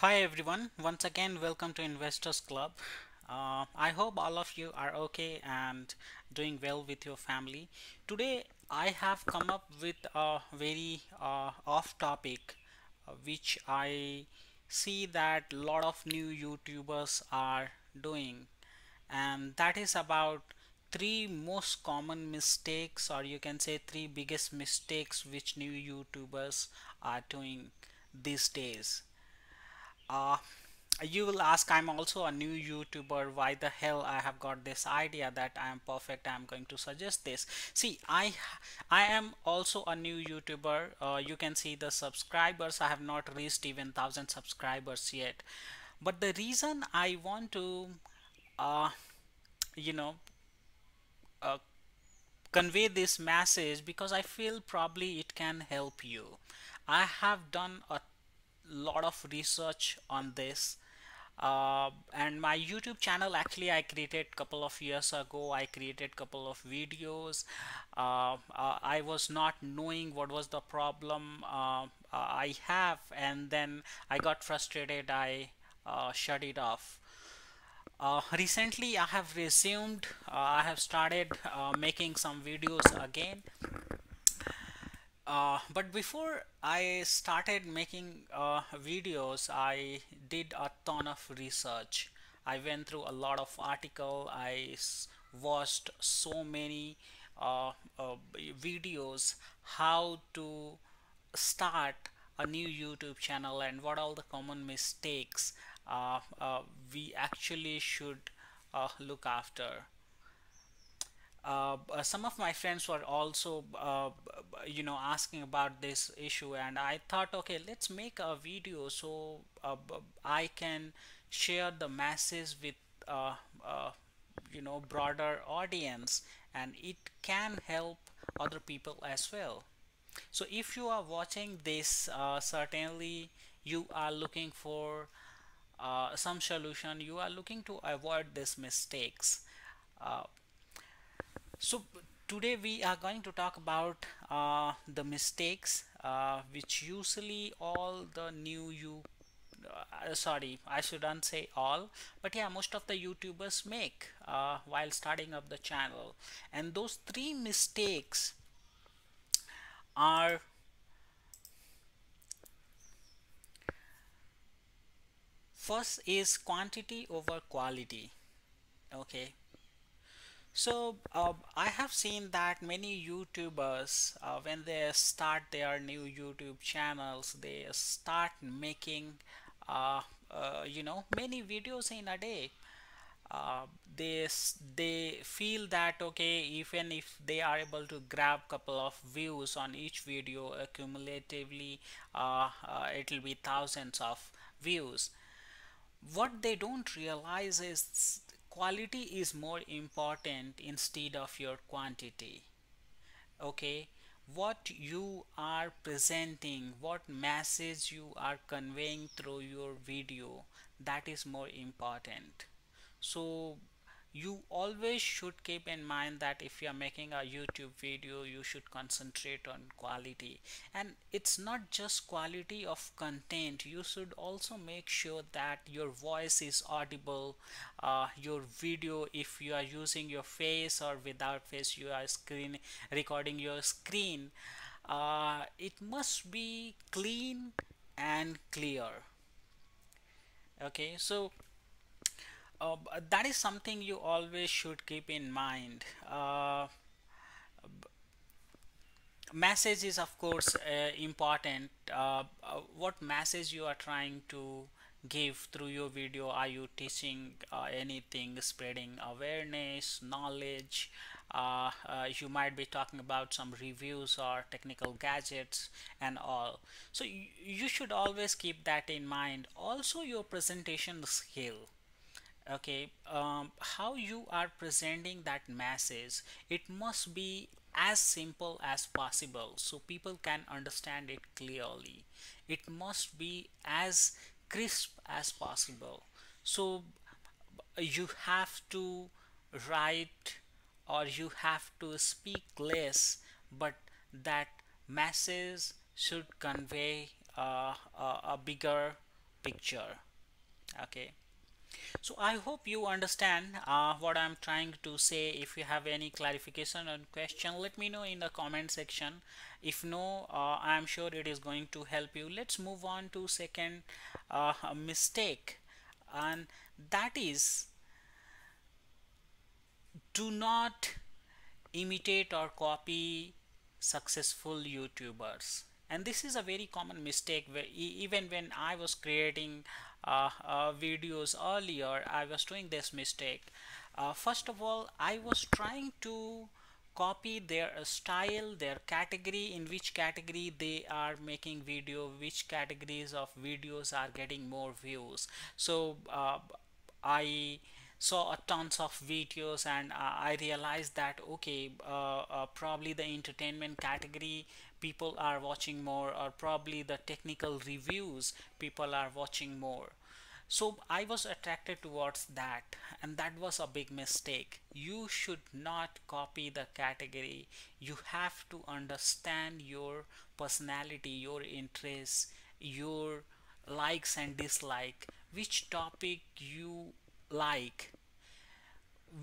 Hi everyone, once again welcome to Investors Club. I hope all of you are okay and doing well with your family. Today I have come up with a very off topic which I see that a lot of new YouTubers are doing, and that is about three most common mistakes, or you can say three biggest mistakes which new YouTubers are doing these days. uh, you will ask, I'm also a new YouTuber, why the hell I have got this idea that I am perfect, I'm going to suggest this. See, I am also a new YouTuber. You can see the subscribers, I have not reached even 1,000 subscribers yet. But the reason I want to uh, you know uh, convey this message, because I feel probably it can help you. I have done a lot of research on this, and my YouTube channel actually I created couple of years ago. I created couple of videos. I was not knowing what was the problem I have, and then I got frustrated. I shut it off. Recently I have resumed. I have started making some videos again. But before I started making videos, I did a ton of research. I went through a lot of article. Watched so many videos how to start a new YouTube channel and what all the common mistakes we actually should look after. Some of my friends were also asking about this issue, and I thought, okay, let's make a video so I can share the message with uh, uh, broader audience, and it can help other people as well. So if you are watching this, certainly you are looking for some solution, you are looking to avoid these mistakes. uh, so today we are going to talk about the mistakes which usually all the new you sorry, I shouldn't say all, but yeah, most of the YouTubers make while starting up the channel. And those three mistakes are: first is quantity over quality. Okay, so I have seen that many YouTubers, when they start their new YouTube channels, they start making, many videos in a day. Uh, they feel that, okay, even if they are able to grab couple of views on each video, accumulatively, it will be thousands of views. What they don't realize is quality is more important instead of your quantity. Okay, what you are presenting, what message you are conveying through your video, that is more important. So you always should keep in mind that if you are making a YouTube video, you should concentrate on quality. And it's not just quality of content, you should also make sure that your voice is audible. Your video, if you are using your face or without face, you are screen recording your screen, it must be clean and clear. Okay, so that is something you always should keep in mind. Message is of course important. What message you are trying to give through your video? Are you teaching anything, spreading awareness, knowledge? You might be talking about some reviews or technical gadgets and all. So you should always keep that in mind. Also your presentation skill. Okay, how you are presenting that message, it must be as simple as possible so people can understand it clearly. It must be as crisp as possible. So you have to write, or you have to speak less, but that message should convey a bigger picture. Okay, so I hope you understand what I'm trying to say. If you have any clarification or question, let me know in the comment section. If no, I'm sure it is going to help you. Let's move on to second mistake, and that is, do not imitate or copy successful YouTubers. And this is a very common mistake where even when I was creating videos earlier, I was doing this mistake. First of all, I was trying to copy their style, their category, in which category they are making video, which categories of videos are getting more views. So I saw a tons of videos, and I realized that okay, probably the entertainment category people are watching more, or probably the technical reviews people are watching more. So I was attracted towards that, and that was a big mistake. You should not copy the category. You have to understand your personality, your interests, your likes and dislike, which topic you like,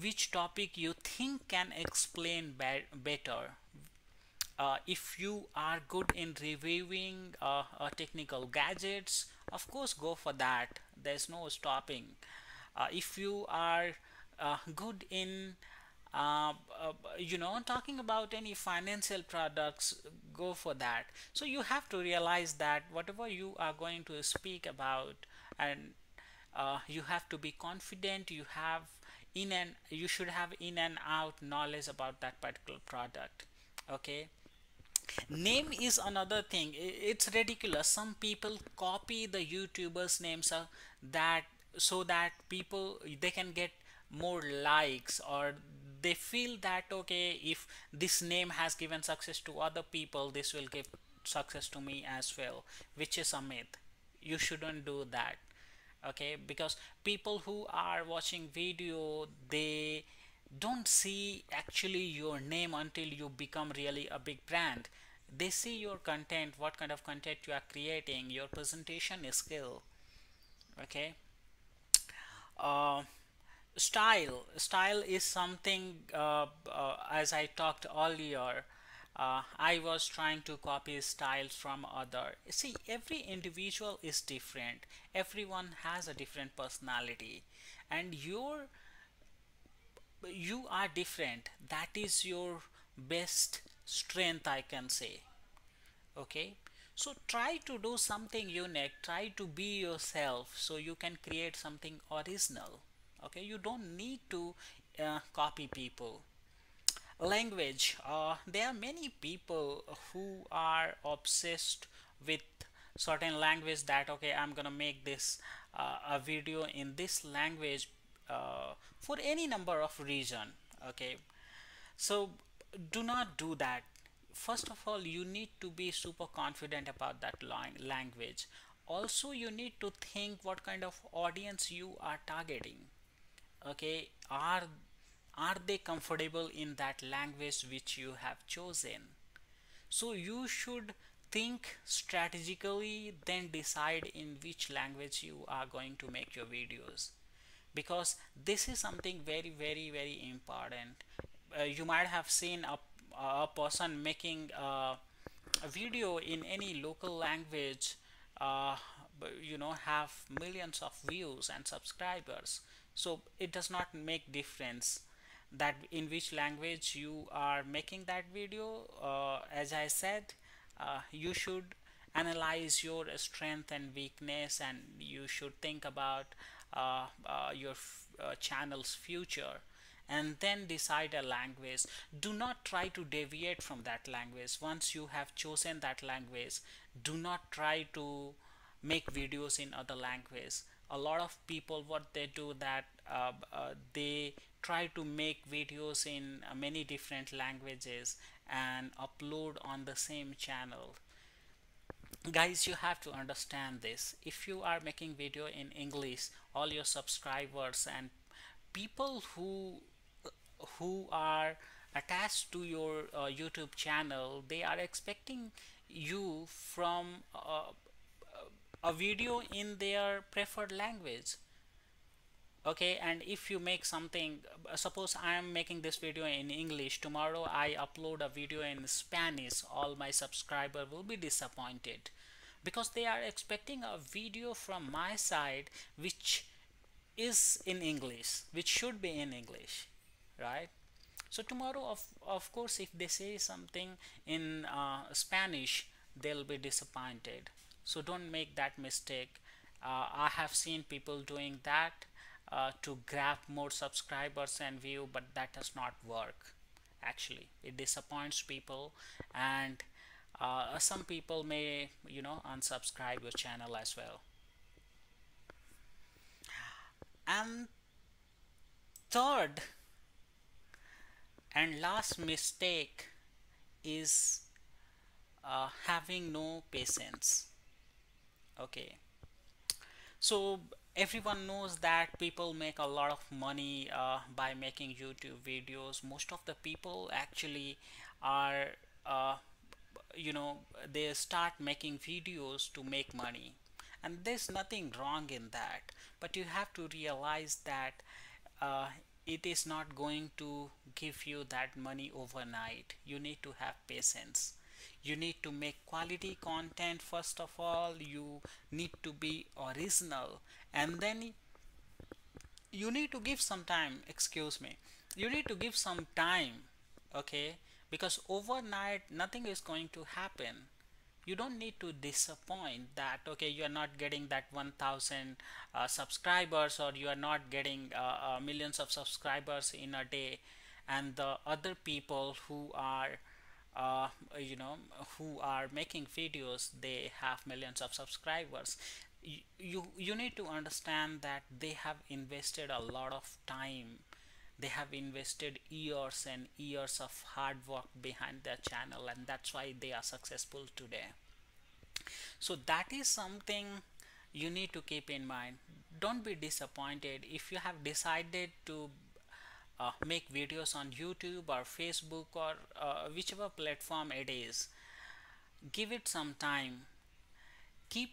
which topic you think can explain better. If you are good in reviewing technical gadgets, of course go for that, there's no stopping. If you are good in talking about any financial products, go for that. So you have to realize that whatever you are going to speak about, and you have to be confident, you should have in and out knowledge about that particular product. Okay, name is another thing. It's ridiculous. Some people copy the YouTubers names, that so that people they can get more likes, or they feel that okay, if this name has given success to other people, this will give success to me as well, which is a myth. You shouldn't do that. Okay, because people who are watching video, they don't see actually your name until you become really a big brand. They see your content, what kind of content you are creating, your presentation skill. Okay, uh, style is something, as I talked earlier, I was trying to copy styles from other. See, every individual is different, everyone has a different personality, and you are different. That is your best strength, I can say. Okay, so try to do something unique, try to be yourself, so you can create something original. Okay, you don't need to copy people. Language, there are many people who are obsessed with certain language, that okay, I'm gonna make this a video in this language for any number of reason. Okay, so do not do that. First of all, you need to be super confident about that language. Also, you need to think what kind of audience you are targeting. Okay, are they comfortable in that language which you have chosen? So you should think strategically, then decide in which language you are going to make your videos, because this is something very very very important. You might have seen a person making a video in any local language, uh, have millions of views and subscribers. So it does not make difference that in which language you are making that video. As I said, you should analyze your strength and weakness, and you should think about your channel's future, and then decide a language. Do not try to deviate from that language. Once you have chosen that language, do not try to make videos in other language. A lot of people, what they do, that they try to make videos in many different languages and upload on the same channel. Guys, you have to understand this. If you are making video in English, all your subscribers and people who are attached to your YouTube channel, they are expecting you from a video in their preferred language. Okay, and if you make something, suppose I am making this video in English, tomorrow I upload a video in Spanish, all my subscriber will be disappointed because they are expecting a video from my side which is in English, which should be in English, right? So tomorrow, of course, if they say something in Spanish, they'll be disappointed. So don't make that mistake. I have seen people doing that to grab more subscribers and view, but that does not work. Actually, it disappoints people, and some people may, unsubscribe your channel as well. And third and last mistake is having no patience. Okay, so everyone knows that people make a lot of money by making YouTube videos. Most of the people actually are uh, you know they start making videos to make money, and there's nothing wrong in that, but you have to realize that uh, it is not going to give you that money overnight. You need to have patience. You need to make quality content. First of all, you need to be original, and then you need to give some time, excuse me, you need to give some time. Okay, because overnight nothing is going to happen. You don't need to disappoint that, okay, you are not getting that 1000 subscribers, or you are not getting millions of subscribers in a day, and the other people who are uh, you know who are making videos, they have millions of subscribers. You need to understand that they have invested a lot of time. They have invested years and years of hard work behind their channel, and that's why they are successful today. So that is something you need to keep in mind. Don't be disappointed if you have decided to make videos on YouTube or Facebook or whichever platform it is. Give it some time. Keep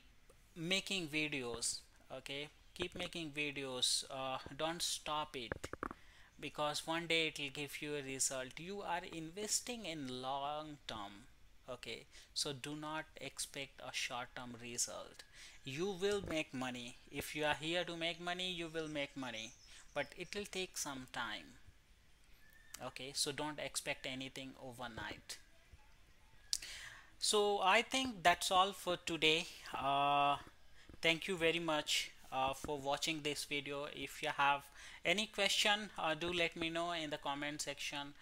making videos. Okay, keep making videos. Don't stop it, because one day it will give you a result. You are investing in long term. Okay, so do not expect a short term result. You will make money. If you are here to make money, you will make money, but it will take some time. Okay, so don't expect anything overnight. So I think that's all for today. Thank you very much for watching this video. If you have any question, do let me know in the comment section.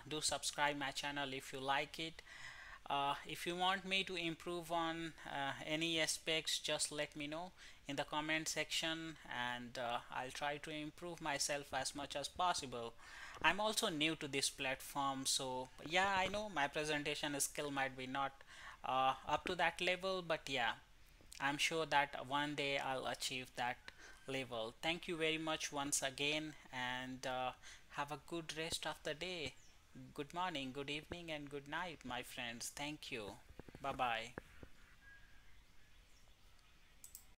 Do subscribe my channel if you like it. If you want me to improve on any aspects, just let me know in the comment section, and I'll try to improve myself as much as possible. I'm also new to this platform, so yeah, I know my presentation skill might be not up to that level, but yeah, I'm sure that one day I'll achieve that level. Thank you very much once again, and have a good rest of the day. Good morning, good evening, and good night, my friends. Thank you. Bye bye.